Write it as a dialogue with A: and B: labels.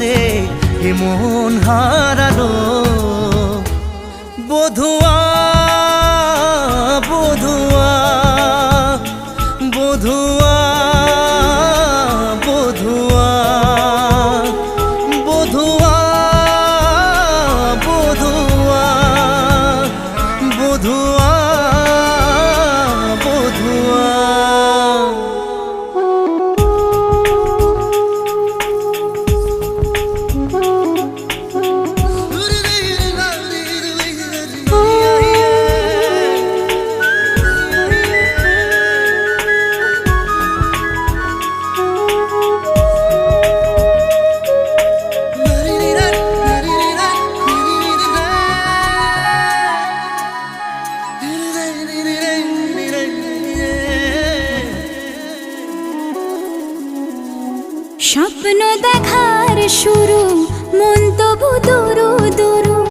A: সাথে এ মন হারালো। বধুয়া বধুয়া বধুয়া বধুয়া বধুয়া বধুয়া বধুয়া বধুয়া।
B: স্বপ্ন দেখার শুরু, মন তবু দুরু